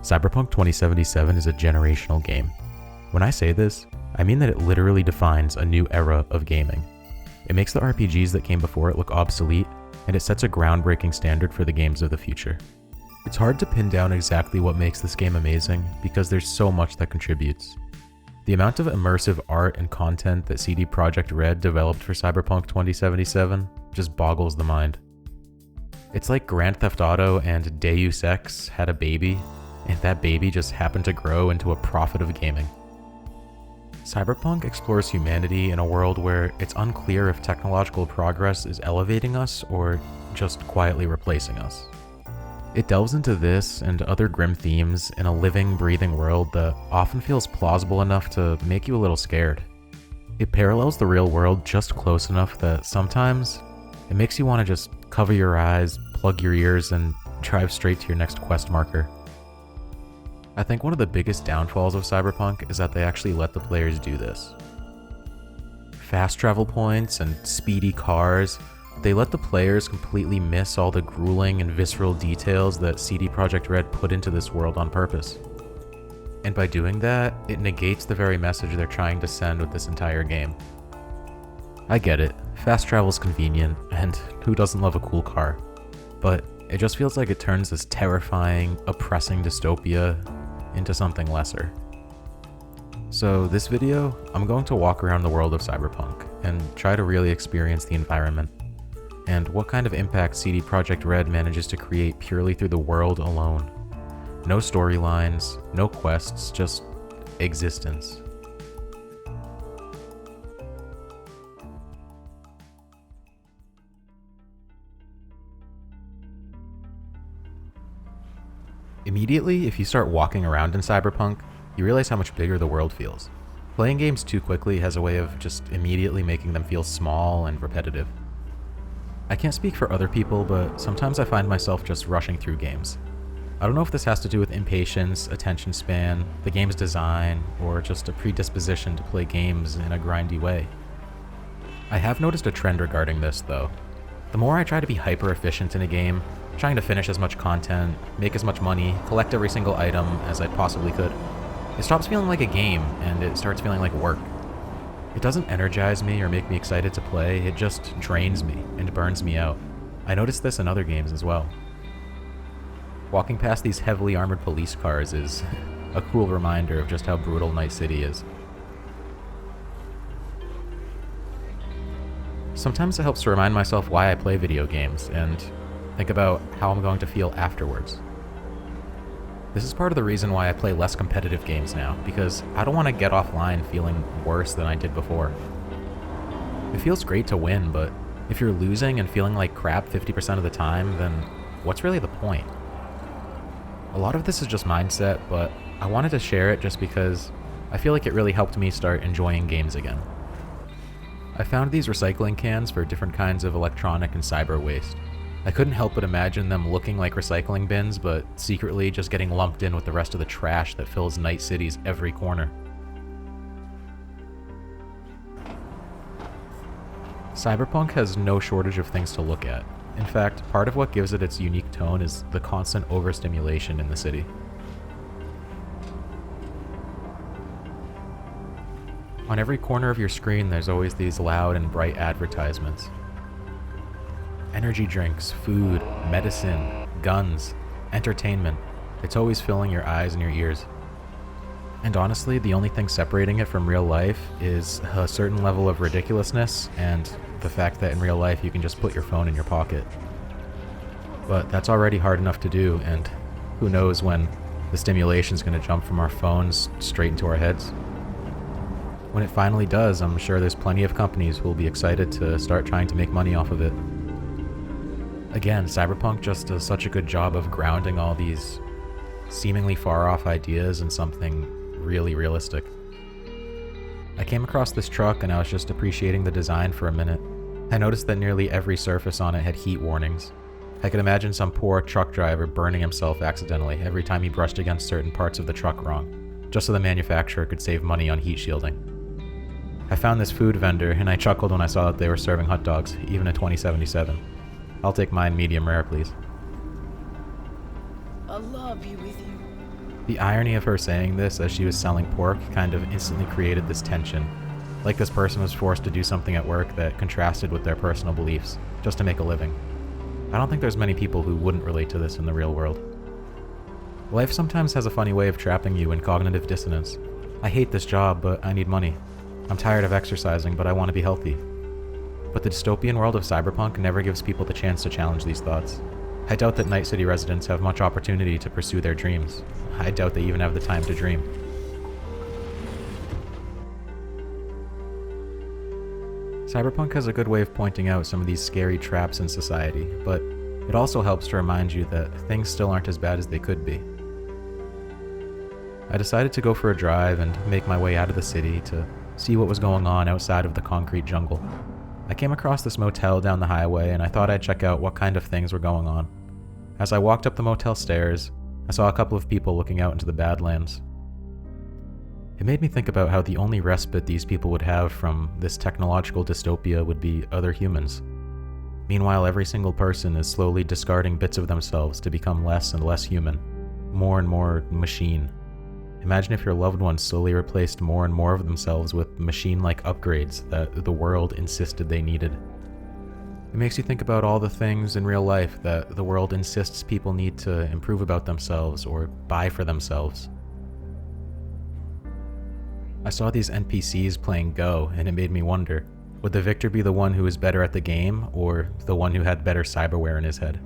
Cyberpunk 2077 is a generational game. When I say this, I mean that it literally defines a new era of gaming. It makes the RPGs that came before it look obsolete, and it sets a groundbreaking standard for the games of the future. It's hard to pin down exactly what makes this game amazing, because there's so much that contributes. The amount of immersive art and content that CD Projekt Red developed for Cyberpunk 2077 just boggles the mind. It's like Grand Theft Auto and Deus Ex had a baby, and that baby just happened to grow into a prophet of gaming. Cyberpunk explores humanity in a world where it's unclear if technological progress is elevating us or just quietly replacing us. It delves into this and other grim themes in a living, breathing world that often feels plausible enough to make you a little scared. It parallels the real world just close enough that sometimes it makes you want to just cover your eyes, plug your ears, and drive straight to your next quest marker. I think one of the biggest downfalls of Cyberpunk is that they actually let the players do this. Fast travel points and speedy cars, they let the players completely miss all the grueling and visceral details that CD Projekt Red put into this world on purpose. And by doing that, it negates the very message they're trying to send with this entire game. I get it, fast travel's convenient, and who doesn't love a cool car? But it just feels like it turns this terrifying, oppressing dystopia into something lesser. So this video, I'm going to walk around the world of Cyberpunk and try to really experience the environment and what kind of impact CD Projekt Red manages to create purely through the world alone. No storylines, no quests, just existence. Immediately, if you start walking around in Cyberpunk, you realize how much bigger the world feels. Playing games too quickly has a way of just immediately making them feel small and repetitive. I can't speak for other people, but sometimes I find myself just rushing through games. I don't know if this has to do with impatience, attention span, the game's design, or just a predisposition to play games in a grindy way. I have noticed a trend regarding this, though. The more I try to be hyper efficient in a game, trying to finish as much content, make as much money, collect every single item as I possibly could, it stops feeling like a game and it starts feeling like work. It doesn't energize me or make me excited to play, it just drains me and burns me out. I noticed this in other games as well. Walking past these heavily armored police cars is a cruel reminder of just how brutal Night City is. Sometimes it helps to remind myself why I play video games and think about how I'm going to feel afterwards. This is part of the reason why I play less competitive games now, because I don't want to get offline feeling worse than I did before. It feels great to win, but if you're losing and feeling like crap 50% of the time, then what's really the point? A lot of this is just mindset, but I wanted to share it just because I feel like it really helped me start enjoying games again. I found these recycling cans for different kinds of electronic and cyber waste. I couldn't help but imagine them looking like recycling bins, but secretly just getting lumped in with the rest of the trash that fills Night City's every corner. Cyberpunk has no shortage of things to look at. In fact, part of what gives it its unique tone is the constant overstimulation in the city. On every corner of your screen, there's always these loud and bright advertisements. Energy drinks, food, medicine, guns, entertainment. It's always filling your eyes and your ears. And honestly, the only thing separating it from real life is a certain level of ridiculousness and the fact that in real life you can just put your phone in your pocket. But that's already hard enough to do, and who knows when the stimulation's going to jump from our phones straight into our heads. When it finally does, I'm sure there's plenty of companies who will be excited to start trying to make money off of it. Again, Cyberpunk just does such a good job of grounding all these seemingly far-off ideas in something really realistic. I came across this truck and I was just appreciating the design for a minute. I noticed that nearly every surface on it had heat warnings. I could imagine some poor truck driver burning himself accidentally every time he brushed against certain parts of the truck wrong, just so the manufacturer could save money on heat shielding. I found this food vendor and I chuckled when I saw that they were serving hot dogs, even a 2077. I'll take mine medium rare, please. Allah be with you. The irony of her saying this as she was selling pork kind of instantly created this tension, like this person was forced to do something at work that contrasted with their personal beliefs, just to make a living. I don't think there's many people who wouldn't relate to this in the real world. Life sometimes has a funny way of trapping you in cognitive dissonance. I hate this job, but I need money. I'm tired of exercising, but I want to be healthy. But the dystopian world of Cyberpunk never gives people the chance to challenge these thoughts. I doubt that Night City residents have much opportunity to pursue their dreams. I doubt they even have the time to dream. Cyberpunk has a good way of pointing out some of these scary traps in society, but it also helps to remind you that things still aren't as bad as they could be. I decided to go for a drive and make my way out of the city to see what was going on outside of the concrete jungle. I came across this motel down the highway and I thought I'd check out what kind of things were going on. As I walked up the motel stairs, I saw a couple of people looking out into the badlands. It made me think about how the only respite these people would have from this technological dystopia would be other humans. Meanwhile, every single person is slowly discarding bits of themselves to become less and less human, more and more machine. Imagine if your loved ones slowly replaced more and more of themselves with machine-like upgrades that the world insisted they needed. It makes you think about all the things in real life that the world insists people need to improve about themselves or buy for themselves. I saw these NPCs playing Go, and it made me wonder, would the victor be the one who was better at the game, or the one who had better cyberware in his head?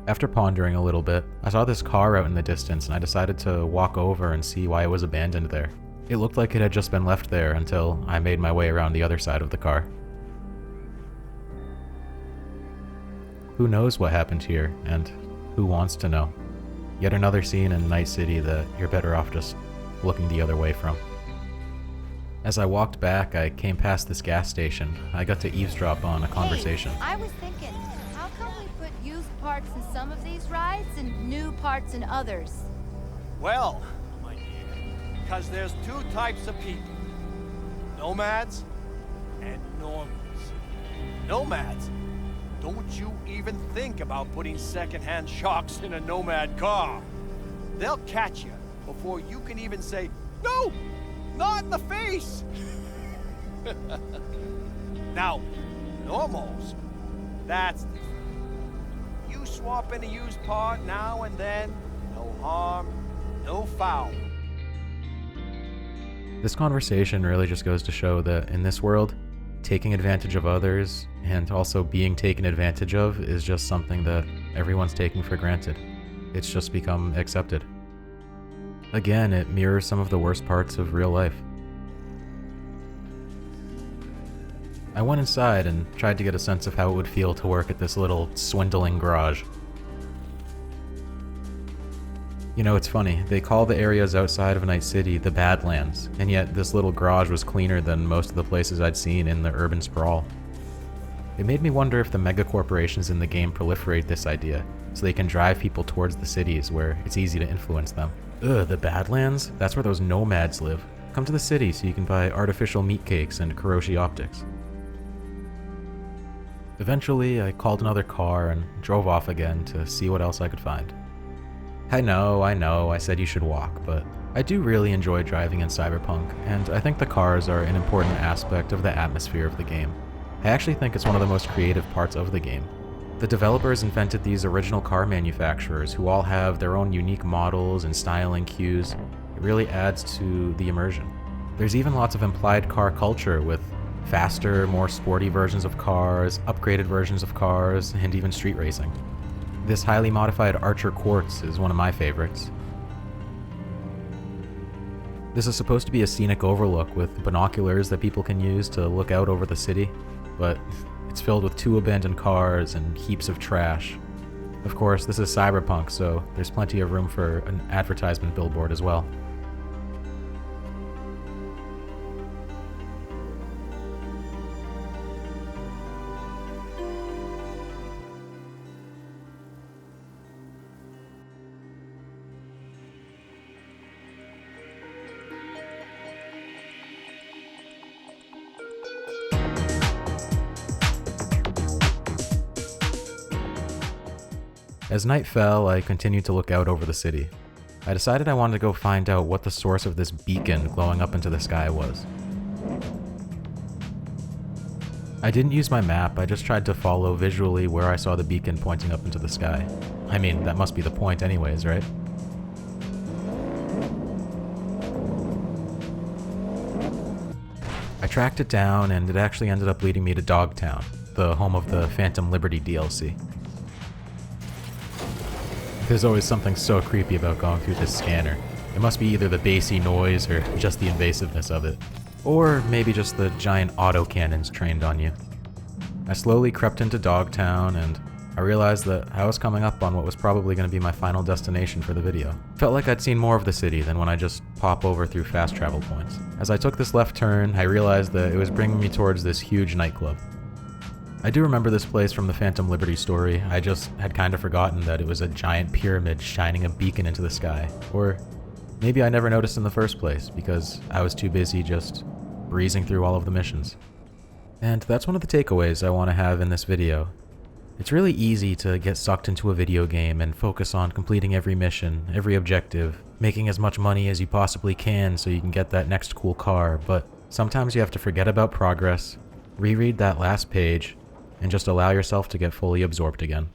After pondering a little bit, I saw this car out in the distance and I decided to walk over and see why it was abandoned there. It looked like it had just been left there until I made my way around the other side of the car. Who knows what happened here, and who wants to know? Yet another scene in Night City that you're better off just looking the other way from. As I walked back, I came past this gas station. I got to eavesdrop on a conversation. Hey, I was thinking, how come we put used parts in some of these rides and new parts in others? Well, my dear, because there's two types of people. Nomads and normals. Nomads, don't you even think about putting secondhand shocks in a nomad car. They'll catch you before you can even say, no, not in the face. Now, normals, that's different. You swap in a used part now and then, no harm, no foul. This conversation really just goes to show that in this world, taking advantage of others and also being taken advantage of is just something that everyone's taking for granted. It's just become accepted. Again, it mirrors some of the worst parts of real life. I went inside and tried to get a sense of how it would feel to work at this little swindling garage. You know, it's funny, they call the areas outside of Night City the Badlands, and yet this little garage was cleaner than most of the places I'd seen in the urban sprawl. It made me wonder if the mega corporations in the game proliferate this idea, so they can drive people towards the cities where it's easy to influence them. Ugh, the Badlands? That's where those nomads live. Come to the city so you can buy artificial meat cakes and Kuroshi optics. Eventually, I called another car and drove off again to see what else I could find. I know, I said you should walk, but I do really enjoy driving in Cyberpunk, and I think the cars are an important aspect of the atmosphere of the game. I actually think it's one of the most creative parts of the game. The developers invented these original car manufacturers who all have their own unique models and styling cues. It really adds to the immersion. There's even lots of implied car culture with faster, more sporty versions of cars, upgraded versions of cars, and even street racing. This highly modified Archer Quartz is one of my favorites. This is supposed to be a scenic overlook with binoculars that people can use to look out over the city, but it's filled with 2 abandoned cars and heaps of trash. Of course, this is Cyberpunk, so there's plenty of room for an advertisement billboard as well. As night fell, I continued to look out over the city. I decided I wanted to go find out what the source of this beacon glowing up into the sky was. I didn't use my map, I just tried to follow visually where I saw the beacon pointing up into the sky. I mean, that must be the point anyways, right? I tracked it down, and it actually ended up leading me to Dogtown, the home of the Phantom Liberty DLC. There's always something so creepy about going through this scanner. It must be either the bassy noise or just the invasiveness of it. Or maybe just the giant autocannons trained on you. I slowly crept into Dogtown, and I realized that I was coming up on what was probably going to be my final destination for the video. Felt like I'd seen more of the city than when I just pop over through fast travel points. As I took this left turn, I realized that it was bringing me towards this huge nightclub. I do remember this place from the Phantom Liberty story, I just had kind of forgotten that it was a giant pyramid shining a beacon into the sky. Or maybe I never noticed in the first place, because I was too busy just breezing through all of the missions. And that's one of the takeaways I want to have in this video. It's really easy to get sucked into a video game and focus on completing every mission, every objective, making as much money as you possibly can so you can get that next cool car, but sometimes you have to forget about progress, reread that last page, and just allow yourself to get fully absorbed again.